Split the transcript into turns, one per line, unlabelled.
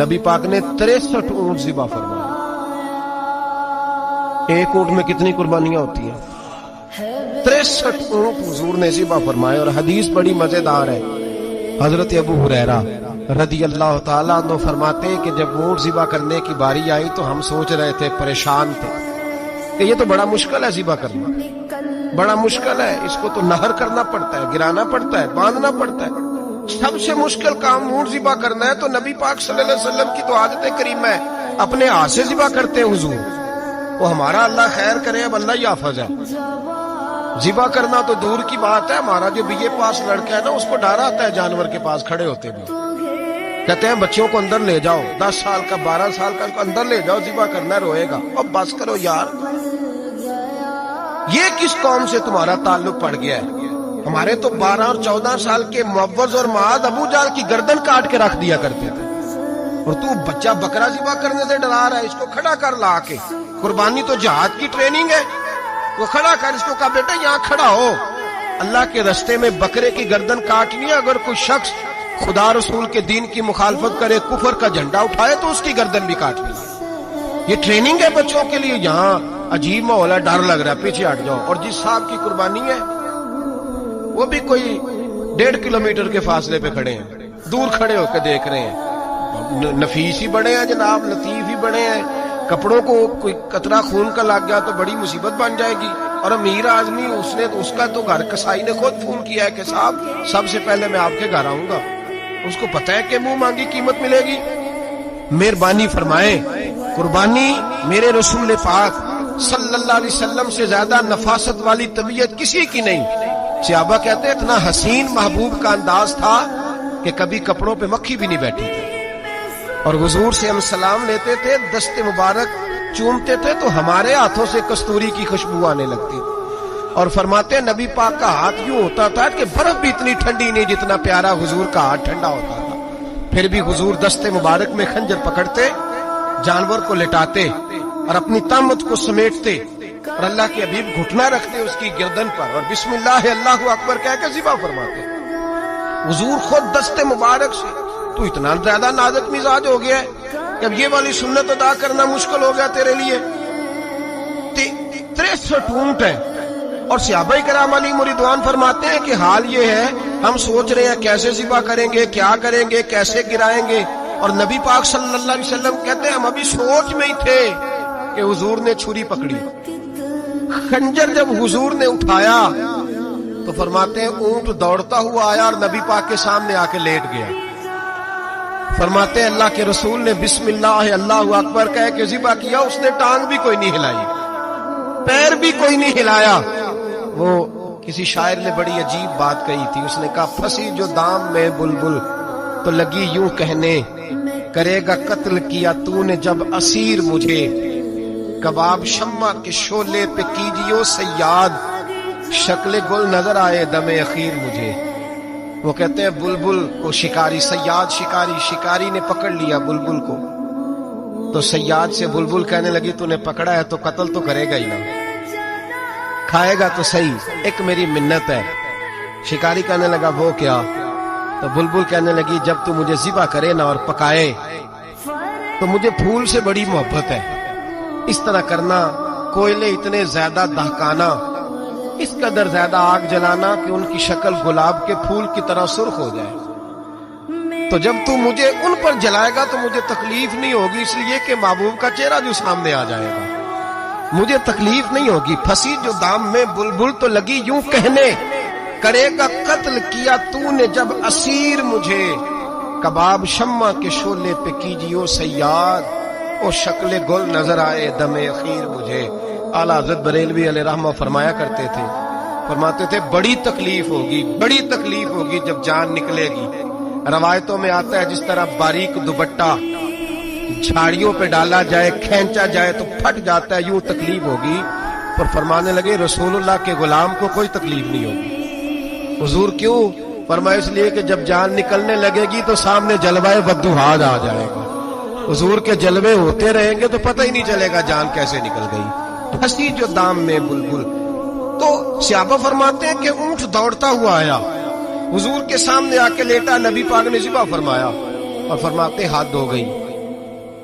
نبی پاک نے 63 اونٹ ذبح فرمائے. ایک اونٹ میں کتنی قربانیاں ہوتی ہیں؟ 63 اونٹ حضور نے ذبح فرمائے. اور حدیث بڑی مزیدار ہے. حضرت ابو ہریرہ رضی اللہ تعالیٰ عنہ فرماتے ہیں کہ جب اونٹ ذبح کرنے کی باری آئی تو ہم سوچ رہے تھے، پریشان تھے کہ یہ تو بڑا مشکل ہے ذبح کرنا، بڑا مشکل ہے، اس کو تو نہر کرنا پڑتا ہے، گرانا پڑتا ہے، باندھنا پڑتا ہے. سب سے مشکل کام اونٹ ذبح کرنا ہے. تو نبی پاک صلی اللہ علیہ وسلم کی تو عادت کریمہ ہے، اپنے ہاتھ سے ذبح کرتے ہیں حضور. وہ ہمارا اللہ خیر کرے، اب اللہ ہی حافظ ہے. ذبح کرنا تو دور کی بات ہے. ہمارا جو BA پاس لڑکا ہے نا، اس کو ڈر آتا ہے جانور کے پاس کھڑے ہوتے بھی. کہتے ہیں بچوں کو اندر لے جاؤ، 10 سال کا 12 سال کا اندر لے جاؤ، ذبح کرنا ہے، روئے گا. اب بس کرو یار، یہ کس قوم سے تمہارا تعلق پڑ گیا ہے؟ ہمارے تو 12 اور 14 سال کے معوذ اور معاذ ابو جہل کی گردن کاٹ کے رکھ دیا کرتے تھے. اور تو بچہ بکرا ذبح کرنے سے ڈرا رہا ہے. اس کو کھڑا کر لا کے. قربانی تو جہاد کی ٹریننگ ہے. وہ کھڑا کر، اس کو کہا بیٹا یہاں کھڑا ہو، اللہ کے رستے میں بکرے کی گردن کاٹنی ہے. اگر کوئی شخص خدا رسول کے دین کی مخالفت کرے، کفر کا جھنڈا اٹھائے، تو اس کی گردن بھی کاٹنی ہے. یہ ٹریننگ ہے بچوں کے لیے. یہاں عجیب ماحول ہے، ڈر لگ رہا ہے، پیچھے ہٹ جاؤ. اور جس صاحب کی قربانی ہے وہ بھی کوئی 1.5 کلومیٹر کے فاصلے پہ کھڑے ہیں، دور کھڑے ہو کے دیکھ رہے ہیں. نفیس ہی بڑے ہیں جناب، لطیف ہی بڑے ہیں. کپڑوں کو کوئی قطرہ خون کا لگ گیا تو بڑی مصیبت بن جائے گی. اور امیر آدمی، اس کا تو گھر کسائی نے خود فون کیا ہے کہ صاحب سب سے پہلے میں آپ کے گھر آؤں گا. اس کو پتہ ہے کہ منہ مانگی قیمت ملے گی. مہربانی فرمائیں، قربانی میرے رسول پاک صلی اللہ علیہ وسلم سے زیادہ نفاست والی طبیعت کسی کی نہیں. صحابہ کہتے ہیں اتنا حسین محبوب کا انداز تھا کہ کبھی کپڑوں پہ مکھی بھی نہیں بیٹھی تھی. اور حضور سے ہم سلام لیتے تھے، دست مبارک چومتے تھے تو ہمارے ہاتھوں سے کستوری کی خوشبو آنے لگتی. اور فرماتے ہیں نبی پاک کا ہاتھ یوں ہوتا تھا کہ برف بھی اتنی ٹھنڈی نہیں جتنا پیارا حضور کا ہاتھ ٹھنڈا ہوتا تھا. پھر بھی حضور دست مبارک میں خنجر پکڑتے، جانور کو لٹاتے اور اپنی طامت کو سمیٹتے، اور اللہ کے حبیب گھٹنا رکھتے اس کی گردن پر، اور بسم اللہ اللہ اکبر کہہ کے ذبح فرماتے. حضور خود دست مبارک سے. تو اتنا زیادہ نازک مزاج ہو گیا ہے کہ اب یہ والی سنت ادا کرنا مشکل ہو گیا تیرے لیے. 63 اونٹ ہے. اور صحابہ کرام علیہم رضوان فرماتے ہیں کہ حال یہ ہے، ہم سوچ رہے ہیں کیسے ذبح کریں گے، کیا کریں گے، کیسے گرائیں گے. اور نبی پاک صلی اللہ علیہ وسلم کہتے ہیں ہم ابھی سوچ میں ہی تھے کہ حضور نے چھری پکڑی. خنجر جب حضور نے اٹھایا تو فرماتے ہیں اونٹ دوڑتا ہوا آیا اور نبی پاک کے سامنے آ کے لیٹ گیا. فرماتے ہیں اللہ کے رسول نے بسم اللہ اللہ اکبر کہہ کے ذبح کیا. اس نے ٹانگ بھی کوئی نہیں ہلائی، پیر بھی کوئی نہیں ہلایا. وہ کسی شاعر نے بڑی عجیب بات کہی تھی. اس نے کہا پھنسی جو دام میں بلبل تو لگی یوں کہنے، کرے گا قتل کیا تو نے جب اسیر مجھے، کباب شمع کے شعلے پہ کیجیو صیاد، شکل گل نظر آئے دم اخیر مجھے. وہ کہتے ہیں بلبل کو شکاری، صیاد شکاری نے پکڑ لیا بلبل کو. تو صیاد سے بلبل کہنے لگی تو نے پکڑا ہے تو قتل تو کرے گا ہی نا، کھائے گا تو صحیح، ایک میری منت ہے. شکاری کہنے لگا وہ کیا؟ تو بلبل کہنے لگی جب تو مجھے ذبح کرے نا اور پکائے تو مجھے پھول سے بڑی محبت ہے. اس طرح کرنا، کوئلے اتنے زیادہ دہکانا، اس قدر زیادہ آگ جلانا کہ ان کی شکل گلاب کے پھول کی طرح سرخ ہو جائے. تو جب تو مجھے ان پر جلائے گا تو مجھے تکلیف نہیں ہوگی، اس لیے کہ محبوب کا چہرہ جو سامنے آ جائے گا مجھے تکلیف نہیں ہوگی. پھنسی جو دام میں بلبل تو لگی یوں کہنے، کرے گا قتل کیا تو نے جب اسیر مجھے، کباب شمع کے شعلے پہ کیجیو صیاد، او شکل گل نظر آئے دم اخیر مجھے. اعلیٰ حضرت بریلوی علیہ رحمہ فرمایا کرتے تھے، فرماتے تھے بڑی تکلیف ہوگی جب جان نکلے گی. روایتوں میں آتا ہے جس طرح باریک دوپٹہ جھاڑیوں پہ ڈالا جائے، کھینچا جائے تو پھٹ جاتا ہے، یوں تکلیف ہوگی. پر فرمانے لگے رسول اللہ کے غلام کو کوئی تکلیف نہیں ہوگی. حضور کیوں؟ فرمایا اس لیے کہ جب جان نکلنے لگے گی تو سامنے جلوہ بدوحاد آ جائے گا. حضور کے جلوے ہوتے رہیں گے تو پتہ ہی نہیں چلے گا جان کیسے نکل گئی. پھنسی جو دام میں بلبل. تو صحابہ فرماتے ہیں کہ اونٹ دوڑتا ہوا آیا، حضور کے سامنے آ کے لیٹا، نبی پاک نے ذبح فرمایا اور فرماتے حد ہو گئی.